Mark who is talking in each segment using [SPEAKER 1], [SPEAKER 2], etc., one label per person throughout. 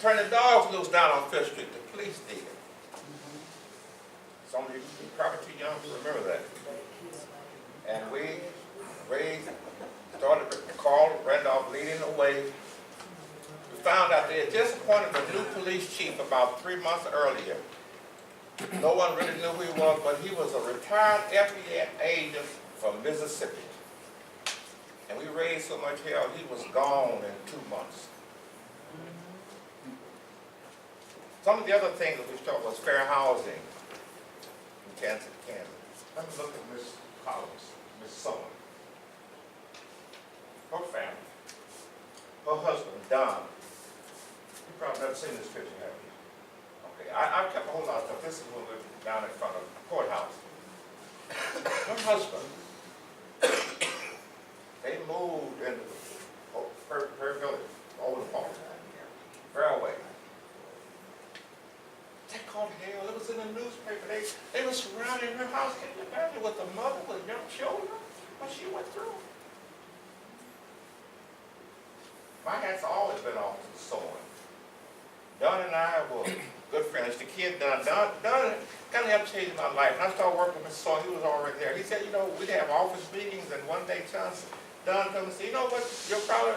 [SPEAKER 1] turn the dogs loose down on Fifth Street. The police did. Some of you are probably too young to remember that. And we started Carl Randolph leading the way. We found out they had just appointed a new police chief about 3 months earlier. No one really knew who he was, but he was a retired FBI agent from Mississippi. And we raised so much hell, he was gone in 2 months. Some of the other things that we started was fair housing in Kansas, Kansas. Let me look at Miss Collins, Miss Summer. Her family, her husband, Don. You probably never seen this picture, have you? Okay, I kept a whole lot of stuff. This is when we were down in front of the courthouse. Her husband, they moved into her village, over the park, Fairway. They called hell. It was in the newspaper. They were surrounding her house. Can you imagine with the mother with young children? What she went through? My hat's always been off to sewing. Don and I were good friends. The kid Don kind of helped change my life. And I started working with Mr. Sewing. He was already there. He said, you know, we'd have office meetings, and one day Don come and say, you know what,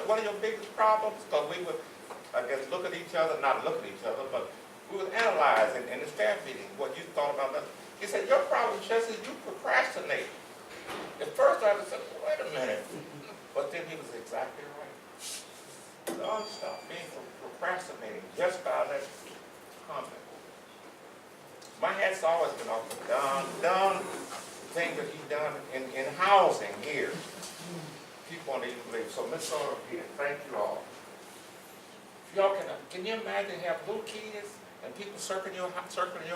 [SPEAKER 1] one of your biggest problems? Because we would, I guess, look at each other, not look at each other, but we would analyze in the staff meeting what you thought about that. He said, your problem, Chester, is you procrastinate. At first I said, wait a minute. But then he was exactly right. Don't stop being procrastinating just by that comment. My hat's always been off to Don, the thing that he's done in housing here. People won't even believe. So, Ms. Sawyer, thank you all. If y'all can you imagine have little kids and people circling your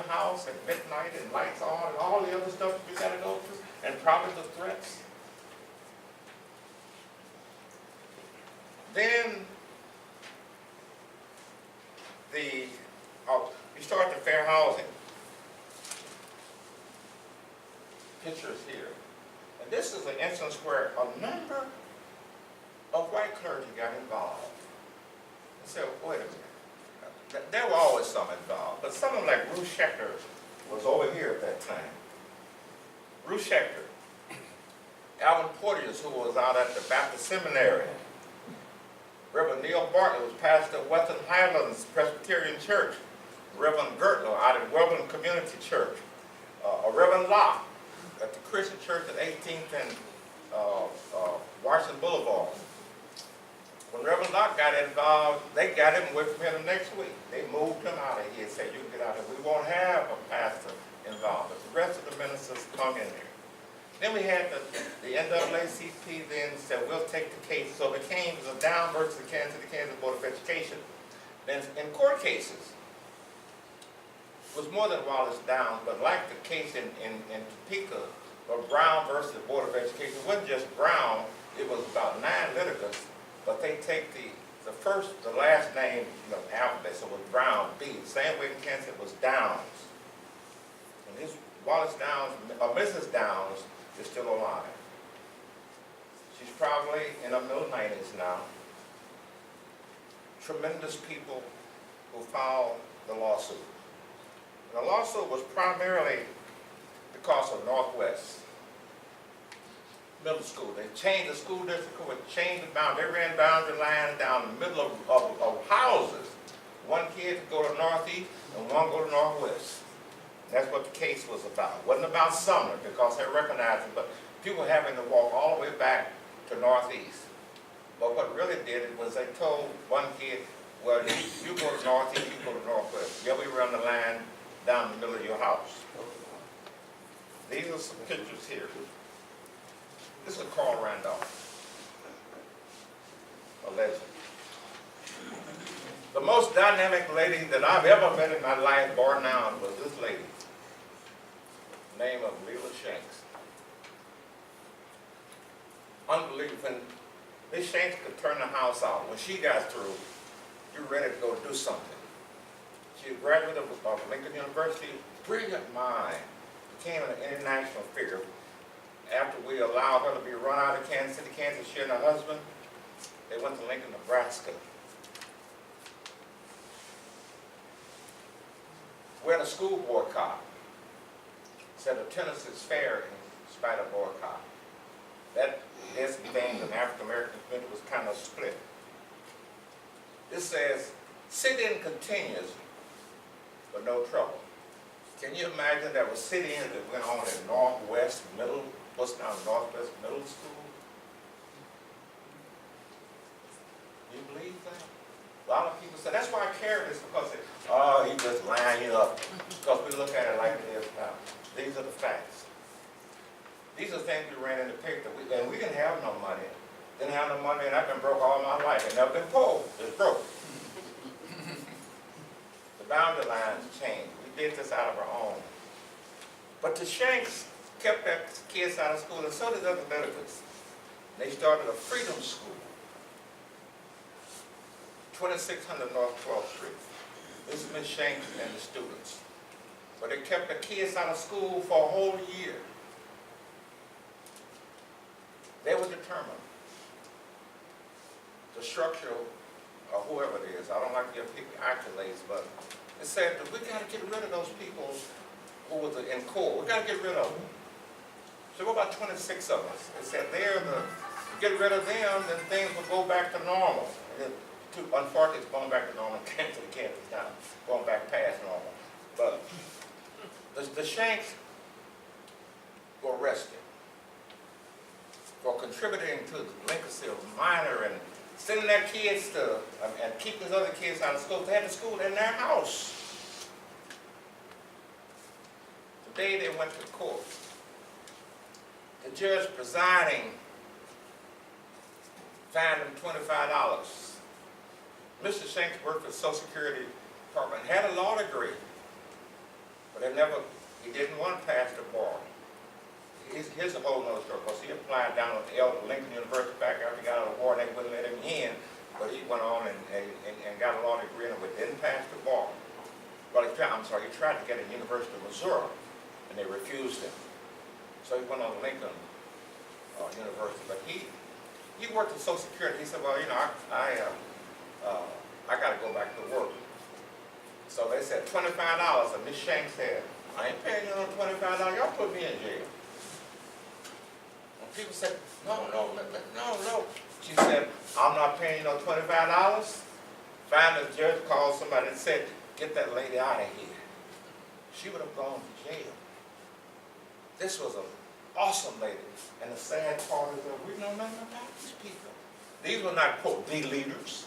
[SPEAKER 1] house at midnight and lights on and all the other stuff you got to go through, and probably the threats? Then you start the fair housing. Pictures here. And this is an instance where a number of white clergy got involved. I said, wait a minute. There were always some involved, but someone like Ruth Schechter was over here at that time. Ruth Schechter, Alvin Porteous, who was out at the Baptist Seminary, Reverend Neil Bartlett was pastor of Western Highlands Presbyterian Church, Reverend Gertler out at Welborn Community Church, Reverend Locke at the Christian Church at 18th and Washington Boulevard. When Reverend Locke got involved, they got him away from here the next week. They moved him out of here and said, you can get out of here. We won't have a pastor involved. But the rest of the ministers hung in there. Then we had the NAACP then said, we'll take the case. So it became a down versus the Kansas Board of Education. Then in court cases, it was more than Wallace Down, but like the case in Topeka, or Brown versus the Board of Education, it wasn't just Brown, it was about 9 litigants, but they take the last name of the alphabet, so it was Brown, B. Same way in Kansas, it was Downs. And this Wallace Downs, or Mrs. Downs, is still alive. She's probably in her middle 90s now. Tremendous people who filed the lawsuit. And the lawsuit was primarily because of Northwest Middle School. They changed the school district, changed the boundary. They ran boundary lines down the middle of houses. One kid to go to Northeast and one go to Northwest. That's what the case was about. It wasn't about Sumner because they recognized it, but people having to walk all the way back to Northeast. But what really did it was they told one kid, well, you go to Northeast, you go to Northwest. Yeah, we run the line down the middle of your house. These are some pictures here. This is Carl Randolph, a legend. The most dynamic lady that I've ever met in my life, bar none, was this lady, name of Leela Shanks. Unbelievable. When Miss Shanks could turn the house out, when she got through, you're ready to go do something. She was a graduate of Lincoln University, brilliant mind, became an international figure. After we allowed her to be run out of Kansas City, Kansas, she and her husband, they went to Lincoln, Nebraska. we had a school boycott. Said attendance is fair in spite of boycott. That this thing in the African American community was kind of split. This says, sit-in continues, but no trouble. Can you imagine there was sit-ins that went on in Northwest Middle, what's now Northwest Middle School? You believe that? A lot of people say, that's why I carry this, because he just line you up. Because we look at it like it is now. These are the facts. These are things we ran in the paper, and we didn't have no money. Didn't have no money, and I've been broke all my life. I've never been poor, just broke. The boundary lines changed. We did this out of our own. But the Shanks kept their kids out of school, and so did other benefits. They started a freedom school, 2600 North 12th Street. This is Ms. Shanks and the students. But they kept the kids out of school for a whole year. They were determined. The structure, or whoever it is, I don't like to give people accolades, but it said that we got to get rid of those people who was in court. We got to get rid of them. So what about 26 of us? It said get rid of them, then things will go back to normal. Unfortunately, it's going back to normal. To the campus now, going back past normal. But the Shanks were arrested for contributing to the delinquency of minor and sending their kids to, and keeping those other kids out of school. They had the school in their house. Today they went to court. The judge presiding fined them $25. Mr. Shanks worked for the Social Security Department, had a law degree, but he didn't want to pass the bar. Here's a whole nother story, because he applied down at the Lincoln University back after he got out of the war, and they wouldn't let him in, but he went on and got a law degree, but didn't pass the bar. Well, he tried to get at the University of Missouri, and they refused him. So he went on to Lincoln University, but he worked at Social Security. He said, well, you know, I got to go back to work. So they said $25, and Ms. Shanks said, I ain't paying you no $25, y'all put me in jail. And people said, no. She said, I'm not paying you no $25. Finally, the judge called somebody and said, get that lady out of here. She would have gone to jail. This was an awesome lady. And the sad part is that we know nothing about these people. These were not, quote, the leaders.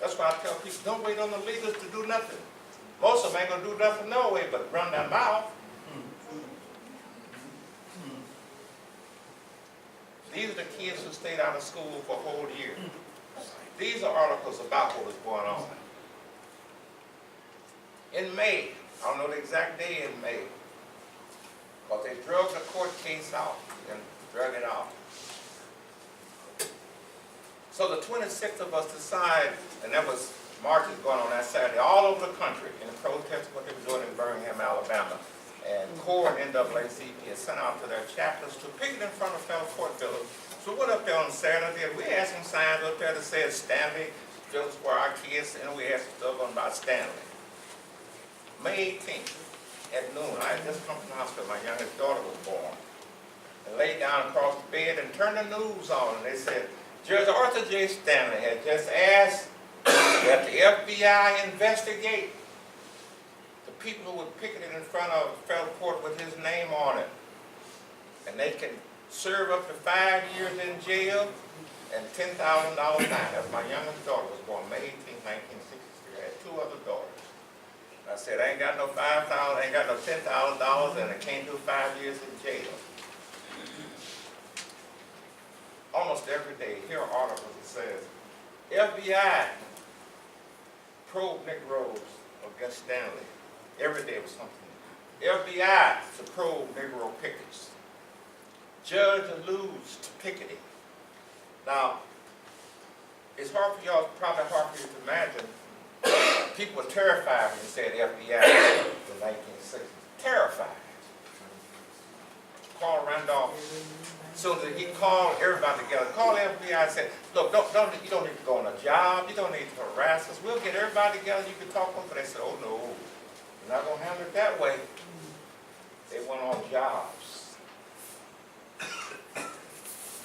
[SPEAKER 1] That's why I tell people, don't wait on the leaders to do nothing. Most of them ain't going to do nothing no way but run their mouth. These are the kids who stayed out of school for a whole year. These are articles about what was going on. In May, I don't know the exact day in May, but they drug the court case out and drug it out. So the 26th of us decide, and there was marches going on that Saturday all over the country in protest of what they were doing in Birmingham, Alabama. And CORE and NAACP had sent out to their chapters to picket in front of Federal Court Building. So we went up there on Saturday, and we had some signs up there that said Stanley, just for our kids, and we had some stuff on about Stanley. May 18th at noon, I had just come from the hospital. My youngest daughter was born. And laid down across the bed and turned the news on, and they said, Judge Arthur J. Stanley had just asked that the FBI investigate the people who were picketed in front of federal court with his name on it. And they can serve up to 5 years in jail and $10,000 fine. That's my youngest daughter was born May 18, 1963. I had two other daughters. I said, I ain't got no $5,000, I ain't got no $10,000, and I can't do 5 years in jail. Almost every day, here are articles that says, FBI probe Negroes against Stanley. Every day was something. FBI to probe Negro pickets. Judge alludes to picketing. Now, it's hard for y'all, probably hard for you to imagine. People were terrified when you said FBI in the 1960s. Terrified. Carl Randolph. So that he called everybody together, called the FBI and said, look, you don't need to go on a job, you don't need to harass us, we'll get everybody together, you can talk with them. They said, oh no, We're not gonna handle it that way. They went on jobs. A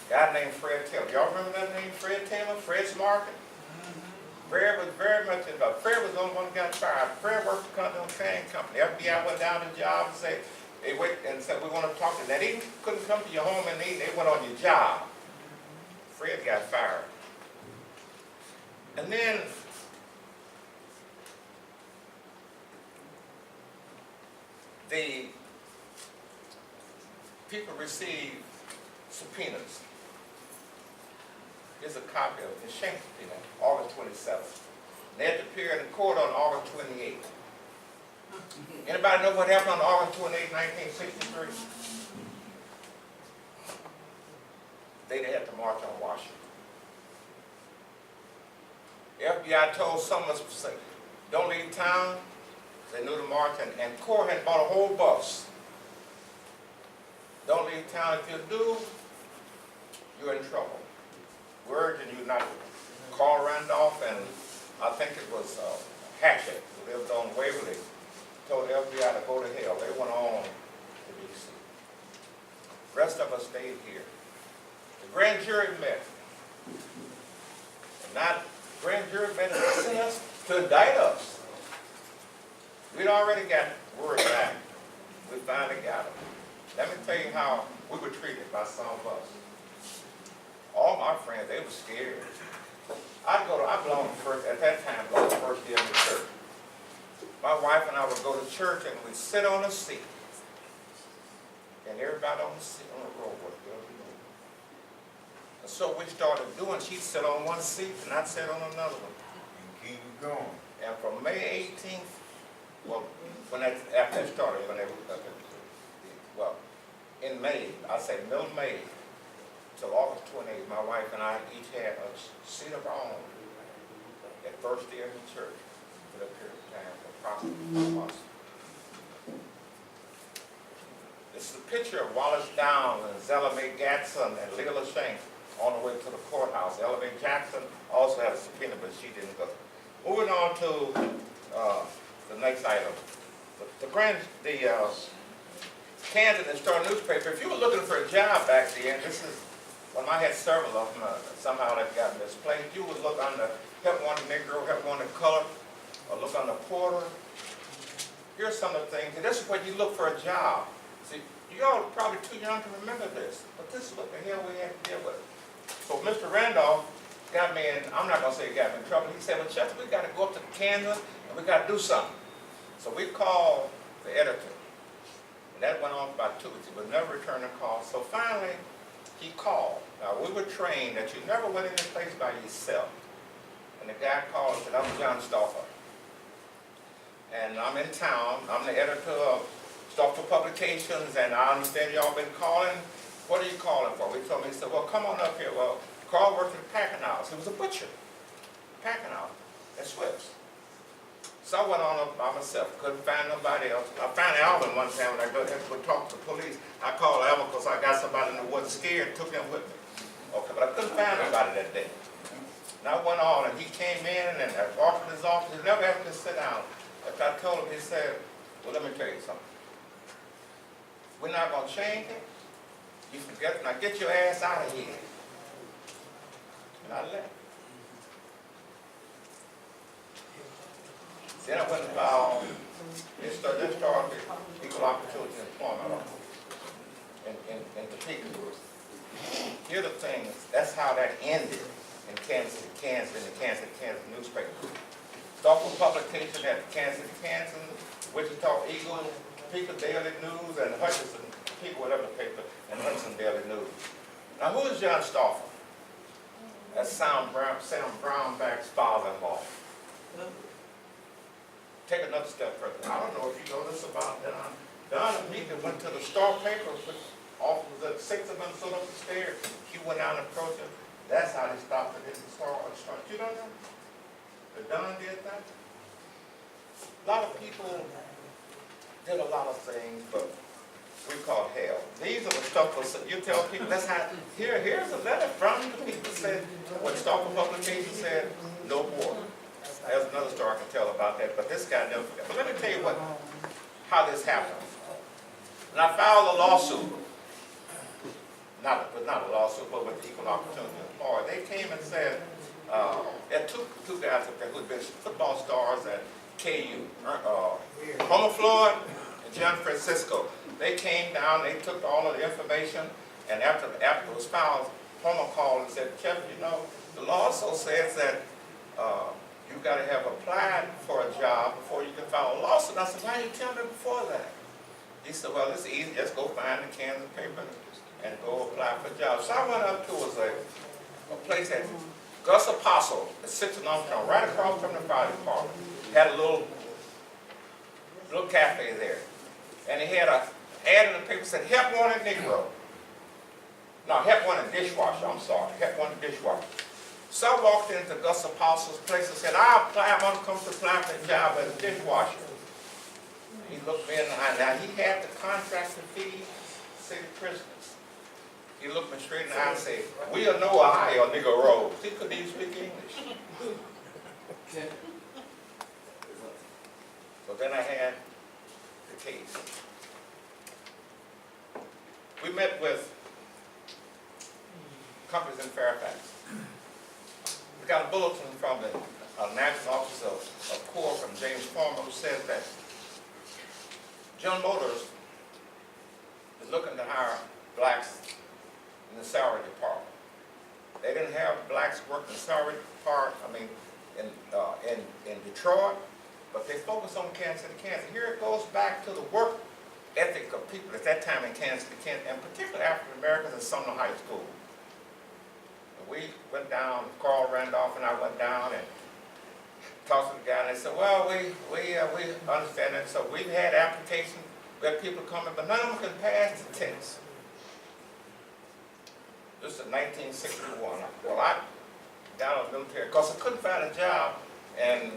[SPEAKER 1] guy named Fred Taylor. Y'all remember that name, Fred Taylor? Fred's Market? Fred was very much involved. Fred was the only one who got fired. Fred worked for Continental Train Company. FBI went down to the job and said, they went and said, we want to talk to you. Now, they couldn't come to your home and eat. They went on your job. Fred got fired. And then the people received subpoenas. Here's a copy of the Schenck subpoena, August 27th. They had to appear in court on August 28th. Anybody know what happened on August 28, 1963? They had to march on Washington. FBI told some of us, don't leave town. They knew the march, and Corps had bought a whole bus. Don't leave town. If you do, you're in trouble. We're urging you not to. Carl Randolph and I think it was Hatchett, who lived on Waverly, told the FBI to go to hell. They went on to D.C. The rest of us stayed here. The grand jury met. And not the grand jury met and sent us to indict us. We'd already got word back. We finally got them. Let me tell you how we were treated by some of us. All my friends, they were scared. I belonged first, at that time, I was the first year in the church. My wife and I would go to church and we'd sit on a seat. And everybody on the seat, on the row would go. And so we started doing, she'd sit on one seat and I'd sit on another one.
[SPEAKER 2] And keep it going.
[SPEAKER 1] And from May 18th, well, after that started, well, in May, I'd say middle May, till August 28th, my wife and I each had a seat of our own at first year in the church for that period of time, for approximately 4 months. This is a picture of Wallace Downs and Zella Mae Gatson and Leila Shanks on the way to the courthouse. Ella Mae Jackson also had a subpoena, but she didn't go. Moving on to the next item. The Kansas and Star newspaper, if you were looking for a job back then, this is, well, I had several of them, somehow that got misplaced. You would look on the help wanted Negro, help wanted color, or look on the porter. Here's some of the things, and this is where you look for a job. See, you all are probably too young to remember this, but this is what the hell we had to deal with. So Mr. Randolph got me in, I'm not going to say he got me in trouble. He said, well, Chester, we got to go up to Kansas, and we got to do something. So we called the editor. And that went on for about 2 weeks. He would never return a call. So finally, he called. Now, we were trained that you never went in this place by yourself. And the guy called and said, I'm John Stauffer. And I'm in town. I'm the editor of Stauffer Publications, and I understand y'all been calling. What are you calling for? We told him, he said, well, come on up here. Well, Carl worked at the packing house. He was a butcher. Packing house at Swift's. So I went on up by myself, couldn't find nobody else. I found Alvin one time when I had to go talk to the police. I called Alvin because I got somebody that wasn't scared and took him with me. Okay, but I couldn't find nobody that day. And I went on and he came in and I walked in his office. He never asked me to sit down. After I told him, he said, well, let me tell you something. We're not going to change it. You forget, now get your ass out of here. And I left. Then I went about, they started equal opportunity employment in Topeka. Here are the things, that's how that ended in Kansas City, Kansas, in the Kansas newspaper. Stauffer Publication had Kansas City, Kansas, Wichita Eagle, Topeka Daily News, and Hutchinson, Topeka, whatever the paper, and Hutchinson Daily News. Now, who is John Stauffer? That's Sam Brownback's father-in-law. Take another step further. I don't know if you know this about Don. Don and Mika went to the Star paper, which officers at 6 of them stood up the stairs. He went out and approached him. That's how they stopped it in the Star. You don't know? The Don did that? A lot of people did a lot of things, but we call hell. These are the stuff you tell people, that's how, here's a letter from the people said, when Stauffer Publication said, no war. There's another story I can tell about that, but this guy never forgot. But let me tell you how this happened. And I filed a lawsuit, not a lawsuit, but with the Equal Opportunity Employer. They came and said, there are two guys up there who had been football stars at KU, Homer Floyd and John Francisco. They came down, they took all of the information, and after it was filed, Homer called and said, Kevin, you know, the law also says that you got to have applied for a job before you can file a lawsuit. I said, why didn't you tell me before that? He said, well, it's easy. Just go find the Kansas paper and go apply for a job. So I went up to a place at Gus Apostle, at 6th and Armstrong, right across from the fire department. Had a little cafe there. And he had an ad in the paper that said, help wanted Negro. No, help wanted dishwasher, I'm sorry. Help wanted dishwasher. So I walked into Gus Apostle's place and said, I want to come to apply for a job as a dishwasher. He looked me in the eye. Now, he had the contract to feed city prisoners. He looked me straight in the eye and said, we'll know Ohio, nigga road. He couldn't even speak English. So then I had the case. We met with companies in Fairfax. We got a bulletin from the National Office of Corps from James Farmer, who says that General Motors is looking to hire blacks in the salary department. They didn't have blacks working in the salary department, in Detroit, but they focused on Kansas City, Kansas. Here it goes back to the work ethic of people at that time in Kansas City, Kansas, and particularly African Americans in Sumner High School. We went down, Carl Randolph and I went down and talked to the guy, and they said, well, we understand that. So we've had applications, we had people coming, but none of them can pass the test. This is 1961. Well, I got out of the military because I couldn't find a job, and